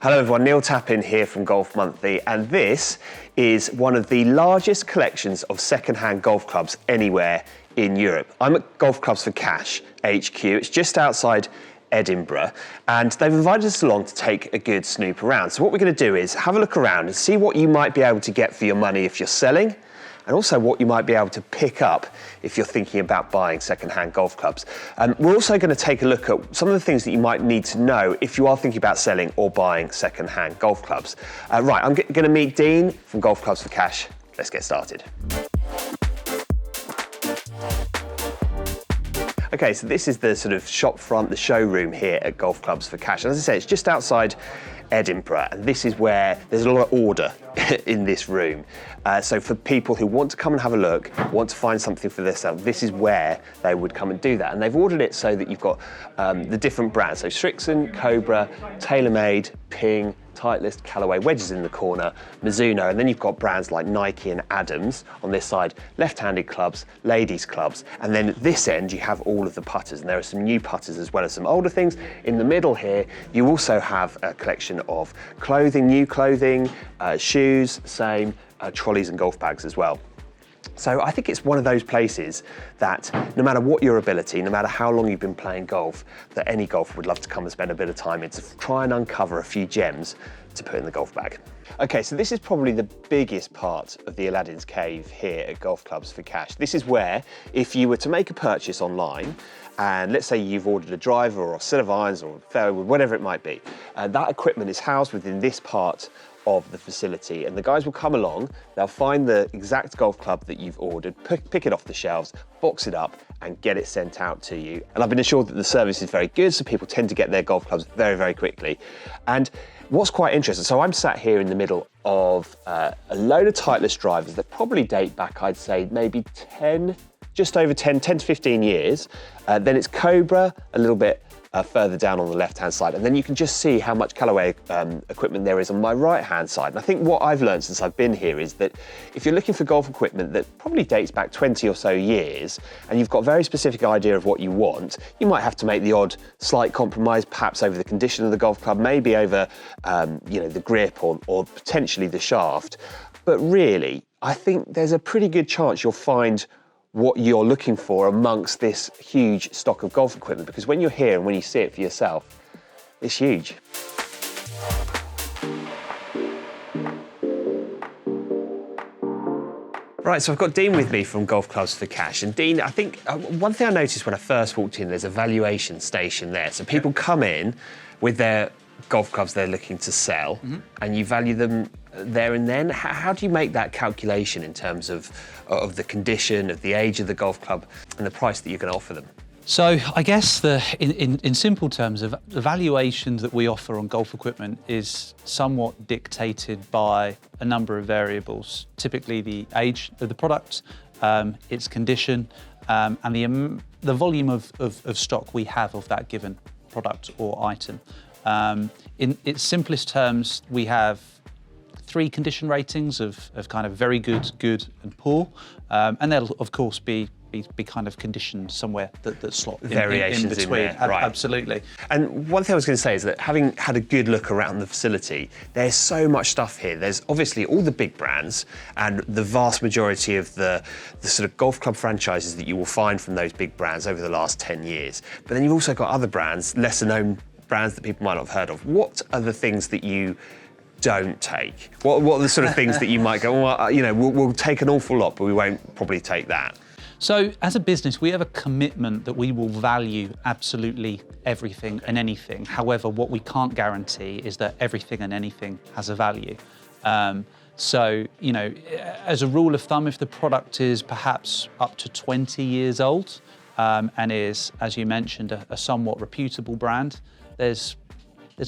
Hello everyone, Neil Tappin here from Golf Monthly, and this is one of the largest collections of second-hand golf clubs anywhere in Europe. I'm at Golf Clubs for Cash HQ. It's just outside Edinburgh, and they've invited us along to take a good snoop around. So what we're going to do is have a look around and see what you might be able to get for your money if you're selling, and also what you might be able to pick up if you're thinking about buying second-hand golf clubs. We're also going to take a look at some of the things that you might need to know if you are thinking about selling or buying second-hand golf clubs. Right, I'm going to meet Dean from Golf Clubs for Cash. Let's get started. Okay, so this is the sort of shop front, the showroom here at Golf Clubs for Cash. And as I say, it's just outside Edinburgh, and this is where there's a lot of order in this room. So for people who want to come and have a look, want to find something for themselves, this is where they would come and do that. And they've ordered it so that you've got the different brands. So Strixon, Cobra, TaylorMade, Ping, Titleist, Callaway, wedges in the corner, Mizuno, and then you've got brands like Nike and Adams on this side, left-handed clubs, ladies clubs, and then at this end you have all of the putters, and there are some new putters as well as some older things. In the middle here, you also have a collection of clothing, new clothing, shoes, same, trolleys and golf bags as well. So I think it's one of those places that no matter what your ability, no matter how long you've been playing golf, that any golfer would love to come and spend a bit of time in to try and uncover a few gems to put in the golf bag. Okay, so this is probably the biggest part of the Aladdin'S cave here at Golf Clubs for Cash. This is where, if you were to make a purchase online, and let's say you've ordered a driver or a set of irons or a fairway, whatever it might be, that equipment is housed within this part of the facility, and the guys will come along, they'll find the exact golf club that you've ordered, pick it off the shelves, box it up and get it sent out to you. And I've been assured that the service is very good, so people tend to get their golf clubs very, very quickly. And what's quite interesting, so I'm sat here in the middle of a load of Titleist drivers that probably date back, I'd say maybe 10 to 15 years. Then it's Cobra, a little bit further down on the left-hand side, and then you can just see how much Callaway equipment there is on my right-hand side. And I think what I've learned since I've been here is that if you're looking for golf equipment that probably dates back 20 or so years, and you've got a very specific idea of what you want, you might have to make the odd slight compromise, perhaps over the condition of the golf club, maybe over the grip or potentially the shaft. But really, I think there's a pretty good chance you'll find what you're looking for amongst this huge stock of golf equipment, because when you're here and when you see it for yourself, it's huge. Right, so I've got Dean with me from Golf Clubs for Cash. And Dean, I think one thing I noticed when I first walked in, there's a valuation station there. So people come in with their golf clubs they're looking to sell, and you value them there and then. How do you make that calculation in terms of the condition, of the age of the golf club, and the price that you're going to offer them? So I guess in simple terms, the valuation that we offer on golf equipment is somewhat dictated by a number of variables. Typically the age of the product, its condition, and the volume of stock we have of that given product or item. In its simplest terms, we have 3 condition ratings of kind of very good, good and poor, and there'll of course be kind of conditions somewhere that slot variations in between. Right. Absolutely. And one thing I was going to say is that having had a good look around the facility, there's so much stuff here. There's obviously all the big brands and the vast majority of the sort of golf club franchises that you will find from those big brands over the last 10 years. But then you've also got other brands, lesser known brands that people might not have heard of. What are the things that you don't take? What are the sort of things that you might go, well, we'll take an awful lot, but we won't probably take that? So as a business, we have a commitment that we will value absolutely everything and anything. However, what we can't guarantee is that everything and anything has a value. So, as a rule of thumb, if the product is perhaps up to 20 years old and is, as you mentioned, a somewhat reputable brand, there's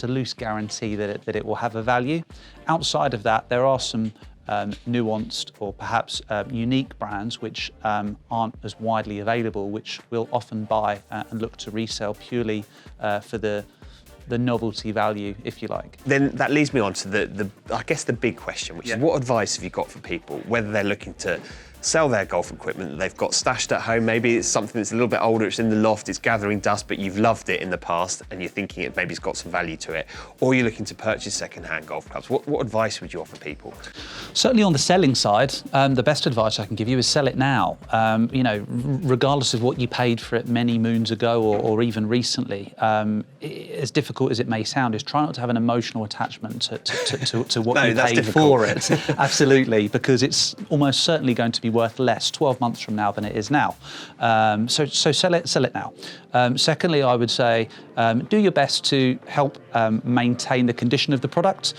a loose guarantee that it will have a value. Outside of that, there are some nuanced or perhaps unique brands which aren't as widely available, which we'll often buy and look to resell purely for the novelty value, if you like. Then that leads me on to I guess the big question, which is what advice have you got for people, whether they're looking to sell their golf equipment that they've got stashed at home. Maybe it's something that's a little bit older, it's in the loft, it's gathering dust, but you've loved it in the past and you're thinking it maybe it's got some value to it, or you're looking to purchase second-hand golf clubs. What advice would you offer people? Certainly on the selling side, the best advice I can give you is sell it now. Regardless of what you paid for it many moons ago or even recently, as difficult as it may sound, is try not to have an emotional attachment to what you paid for it. Absolutely, because it's almost certainly going to be worth less 12 months from now than it is now. So sell it now. Secondly, I would say do your best to help maintain the condition of the product.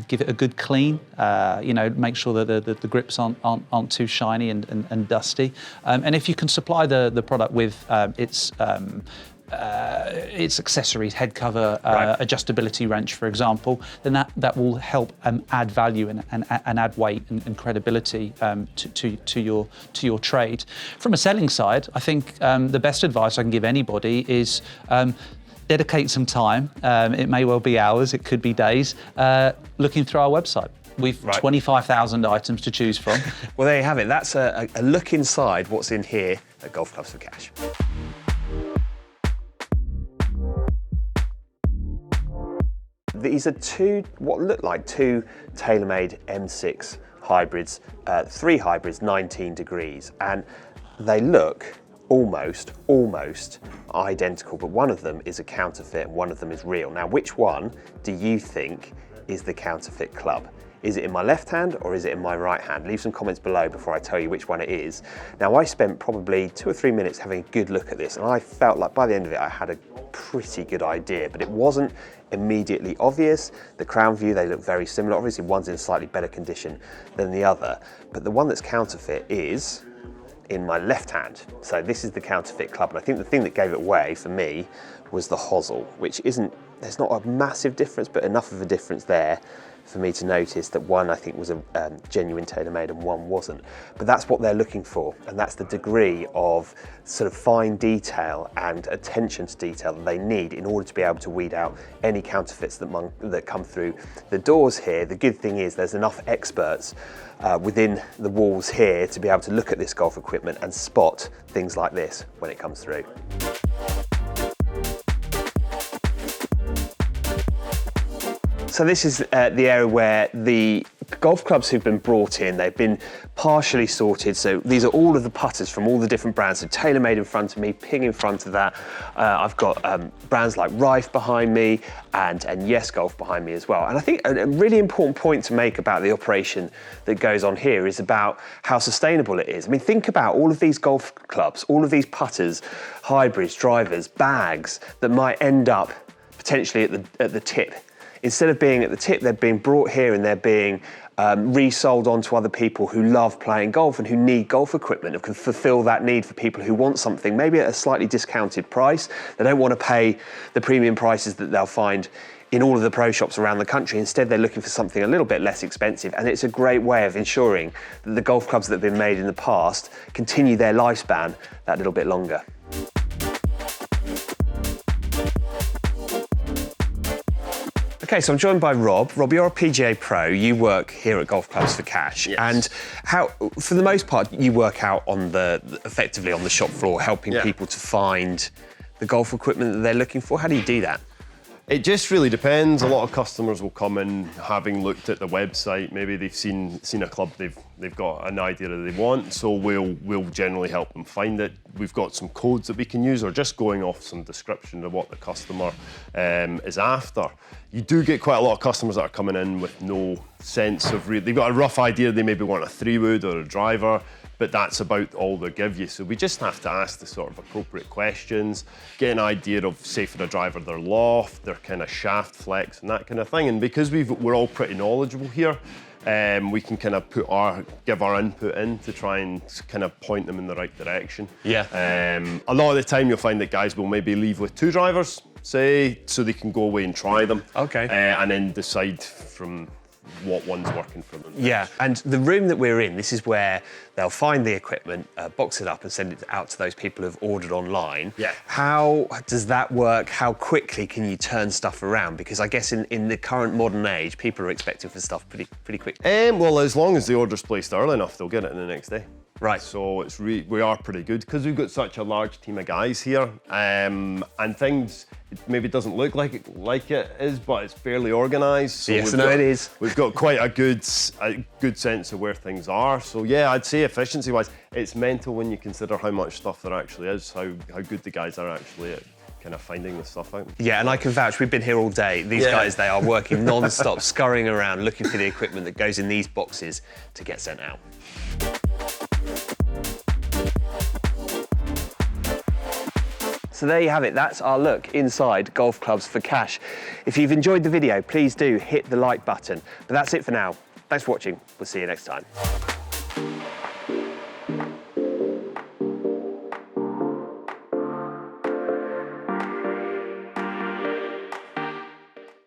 Give it a good clean. Make sure that the grips aren't too shiny and dusty. And if you can supply the product with its accessories, head cover, adjustability wrench, for example, then that will help add value and add weight and credibility to your trade. From a selling side, I think the best advice I can give anybody is dedicate some time. It may well be hours, it could be days, looking through our website. We've 25,000 items to choose from. Well, there you have it. That's a look inside what's in here at Golf Clubs for Cash. These are what look like two tailor-made M6 hybrids, 3 hybrids, 19 degrees, and they look almost identical, but one of them is a counterfeit and one of them is real. Now, which one do you think is the counterfeit club? Is it in my left hand or is it in my right hand? Leave some comments below before I tell you which one it is. Now, I spent probably 2 or 3 minutes having a good look at this, and I felt like by the end of it I had a pretty good idea, but it wasn't immediately obvious. The crown view, they look very similar. Obviously, one's in slightly better condition than the other, but the one that's counterfeit is in my left hand. So this is the counterfeit club, and I think the thing that gave it away for me was the hosel, which there's not a massive difference, but enough of a difference there for me to notice that one I think was a genuine tailor-made and one wasn't. But that's what they're looking for, and that's the degree of sort of fine detail and attention to detail that they need in order to be able to weed out any counterfeits that come through the doors here. The good thing is there's enough experts within the walls here to be able to look at this golf equipment and spot things like this when it comes through. So this is the area where the golf clubs who've been brought in, they've been partially sorted. So these are all of the putters from all the different brands. So TaylorMade in front of me, Ping in front of that. I've got brands like Rife behind me and Yes Golf behind me as well. And I think a really important point to make about the operation that goes on here is about how sustainable it is. I mean, think about all of these golf clubs, all of these putters, hybrids, drivers, bags that might end up potentially at the tip. Instead of being at the tip, they're being brought here and they're being resold on to other people who love playing golf and who need golf equipment and can fulfill that need for people who want something maybe at a slightly discounted price. They don't want to pay the premium prices that they'll find in all of the pro shops around the country. Instead, they're looking for something a little bit less expensive, and it's a great way of ensuring that the golf clubs that have been made in the past continue their lifespan that little bit longer. Okay, so I'm joined by Rob. Rob, you're a PGA pro. You work here at Golf Clubs for Cash. Yes. And how, for the most part, you work out effectively on the shop floor, helping people to find the golf equipment that they're looking for. How do you do that? It just really depends. A lot of customers will come in having looked at the website. Maybe they've seen a club they've got an idea that they want, so we'll generally help them find it. We've got some codes that we can use, or just going off some description of what the customer is after. You do get quite a lot of customers that are coming in with no sense of they've got a rough idea. They maybe want a 3-wood or a driver, but that's about all they give you. So we just have to ask the sort of appropriate questions, get an idea of, say for a driver, their loft, their kind of shaft flex and that kind of thing. And because we're all pretty knowledgeable here, we can kind of give our input in to try and kind of point them in the right direction. Yeah. A lot of the time you'll find that guys will maybe leave with 2 drivers, say, so they can go away and try them. Okay. And then decide from what one's working for them. Yeah, and the room that we're in, this is where they'll find the equipment, box it up and send it out to those people who've ordered online. Yeah. How does that work? How quickly can you turn stuff around? Because I guess in the current modern age, people are expecting for stuff pretty quickly. Well, as long as the order's placed early enough, they'll get it in the next day. Right. So we are pretty good because we've got such a large team of guys here, and things it maybe doesn't look like it is, but it's fairly organised. So Yes, no, it is. We've got quite a good sense of where things are. So yeah, I'd say efficiency-wise, it's mental when you consider how much stuff there actually is, how good the guys are actually at kind of finding the stuff out. Yeah, and I can vouch, we've been here all day. These guys, they are working non-stop, scurrying around, looking for the equipment that goes in these boxes to get sent out. So there you have it, that's our look inside golf clubs for cash. If you've enjoyed the video, please do hit the like button. But that's it for now. Thanks for watching, we'll see you next time.